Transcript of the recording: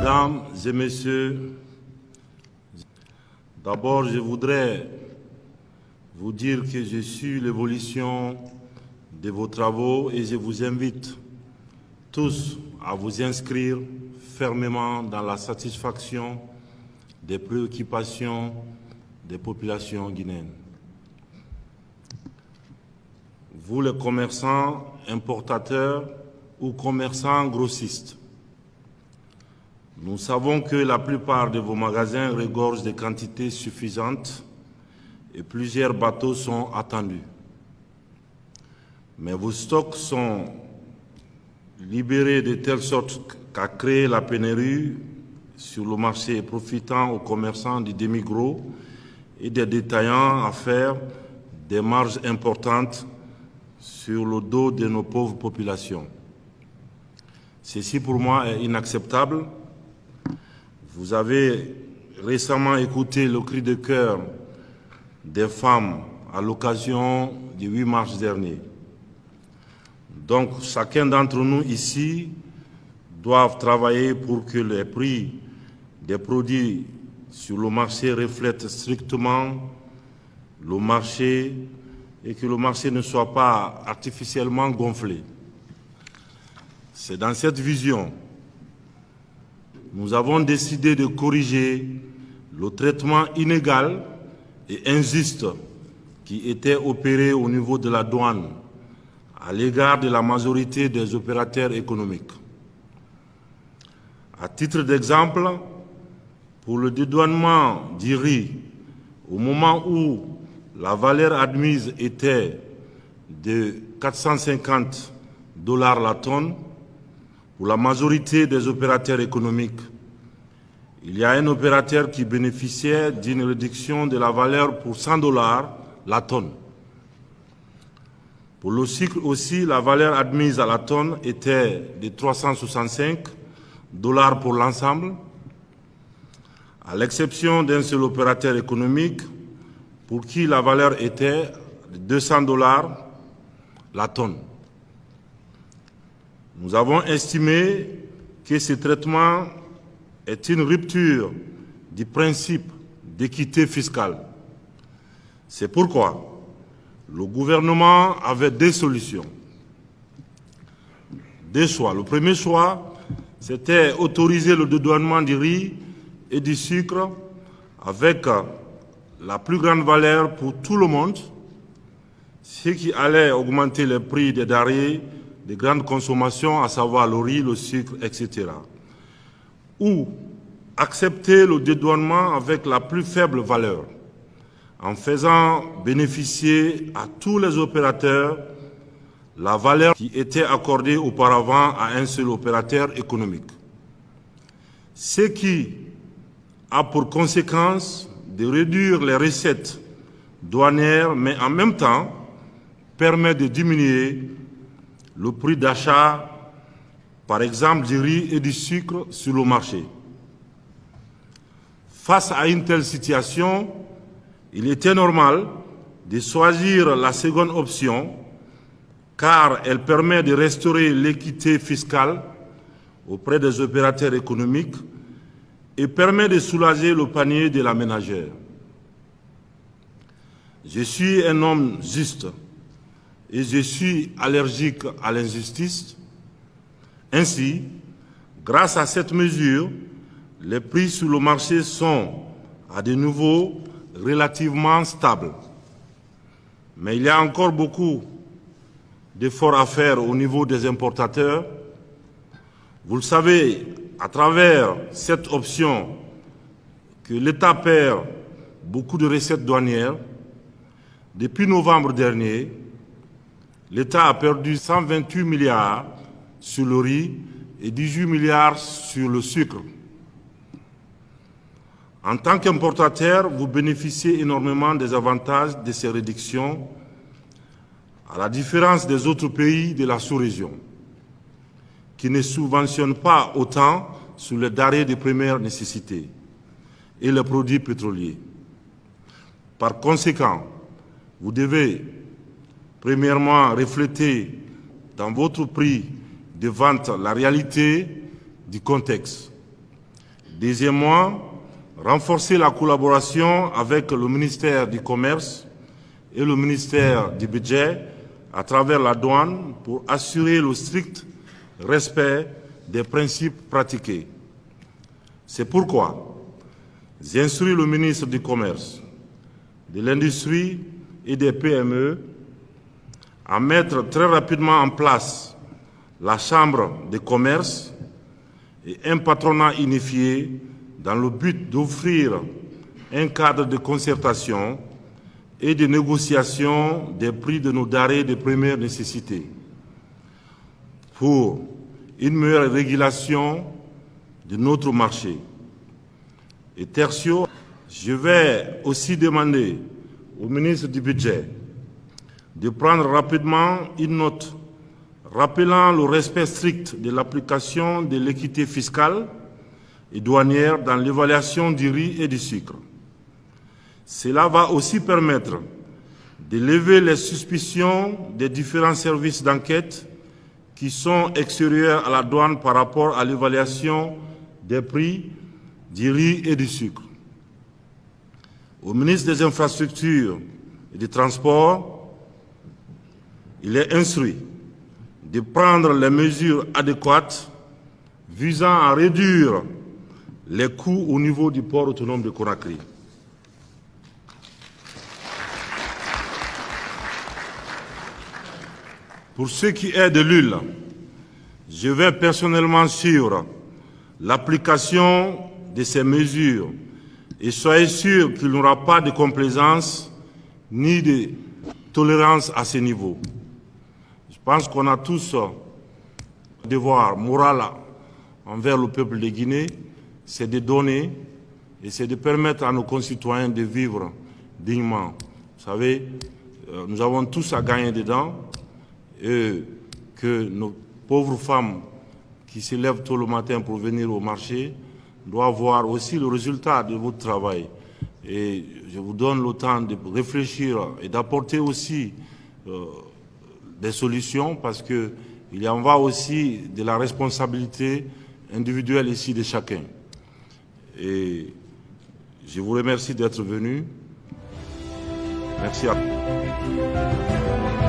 Mesdames et Messieurs, d'abord je voudrais vous dire que je suis l'évolution de vos travaux et je vous invite tous à vous inscrire fermement dans la satisfaction des préoccupations des populations guinéennes. Vous les commerçants, importateurs ou commerçants grossistes, nous savons que la plupart de vos magasins regorgent des quantités suffisantes et plusieurs bateaux sont attendus. Mais vos stocks sont libérés de telle sorte qu'à créer la pénurie sur le marché, profitant aux commerçants du demi-gros et des détaillants à faire des marges importantes sur le dos de nos pauvres populations. Ceci pour moi est inacceptable. Vous avez récemment écouté le cri de cœur des femmes à l'occasion du 8 mars dernier. Donc chacun d'entre nous ici doit travailler pour que les prix des produits sur le marché reflètent strictement le marché et que le marché ne soit pas artificiellement gonflé. C'est dans cette vision nous avons décidé de corriger le traitement inégal et injuste qui était opéré au niveau de la douane à l'égard de la majorité des opérateurs économiques. À titre d'exemple, pour le dédouanement du riz, au moment où la valeur admise était de 450 $ la tonne, pour la majorité des opérateurs économiques, il y a un opérateur qui bénéficiait d'une réduction de la valeur pour 100 $ la tonne. Pour le sucre aussi, la valeur admise à la tonne était de 365 $ pour l'ensemble, à l'exception d'un seul opérateur économique pour qui la valeur était de 200 $ la tonne. Nous avons estimé que ce traitement est une rupture du principe d'équité fiscale. C'est pourquoi le gouvernement avait deux solutions, deux choix. Le premier choix, c'était autoriser le dédouanement du riz et du sucre avec la plus grande valeur pour tout le monde, ce qui allait augmenter les prix des denrées de grande consommation, à savoir le riz, le sucre, etc. Ou accepter le dédouanement avec la plus faible valeur, en faisant bénéficier à tous les opérateurs la valeur qui était accordée auparavant à un seul opérateur économique. Ce qui a pour conséquence de réduire les recettes douanières, mais en même temps permet de diminuer le prix d'achat, par exemple, du riz et du sucre sur le marché. Face à une telle situation, il était normal de choisir la seconde option, car elle permet de restaurer l'équité fiscale auprès des opérateurs économiques et permet de soulager le panier de la ménagère. Je suis un homme juste et je suis allergique à l'injustice. Ainsi, grâce à cette mesure, les prix sur le marché sont à de nouveau relativement stables. Mais il y a encore beaucoup d'efforts à faire au niveau des importateurs. Vous le savez, à travers cette option, que l'État perd beaucoup de recettes douanières. Depuis novembre dernier, l'État a perdu 128 milliards sur le riz et 18 milliards sur le sucre. En tant qu'importateur, vous bénéficiez énormément des avantages de ces réductions, à la différence des autres pays de la sous-région, qui ne subventionnent pas autant sur les denrées de première nécessité et les produits pétroliers. Par conséquent, vous devez premièrement refléter dans votre prix de vente la réalité du contexte. Deuxièmement, renforcer la collaboration avec le ministère du Commerce et le ministère du Budget à travers la douane pour assurer le strict respect des principes pratiqués. C'est pourquoi j'instruis le ministre du Commerce, de l'Industrie et des PME à mettre très rapidement en place la Chambre de commerce et un patronat unifié dans le but d'offrir un cadre de concertation et de négociation des prix de nos denrées de première nécessité pour une meilleure régulation de notre marché. Et tertio, je vais aussi demander au ministre du Budget de prendre rapidement une note rappelant le respect strict de l'application de l'équité fiscale et douanière dans l'évaluation du riz et du sucre. Cela va aussi permettre de lever les suspicions des différents services d'enquête qui sont extérieurs à la douane par rapport à l'évaluation des prix du riz et du sucre. Au ministre des Infrastructures et des Transports, il est instruit de prendre les mesures adéquates visant à réduire les coûts au niveau du port autonome de Conakry. Pour ce qui est de l'huile, je vais personnellement suivre l'application de ces mesures et soyez sûr qu'il n'y aura pas de complaisance ni de tolérance à ce niveau. Je pense qu'on a tous un devoir moral envers le peuple de Guinée, c'est de donner et c'est de permettre à nos concitoyens de vivre dignement. Vous savez, nous avons tous à gagner dedans et que nos pauvres femmes qui se lèvent tôt le matin pour venir au marché doivent voir aussi le résultat de votre travail. Et je vous donne le temps de réfléchir et d'apporter aussi des solutions parce qu'il y en va aussi de la responsabilité individuelle ici de chacun. Et je vous remercie d'être venu. Merci à vous.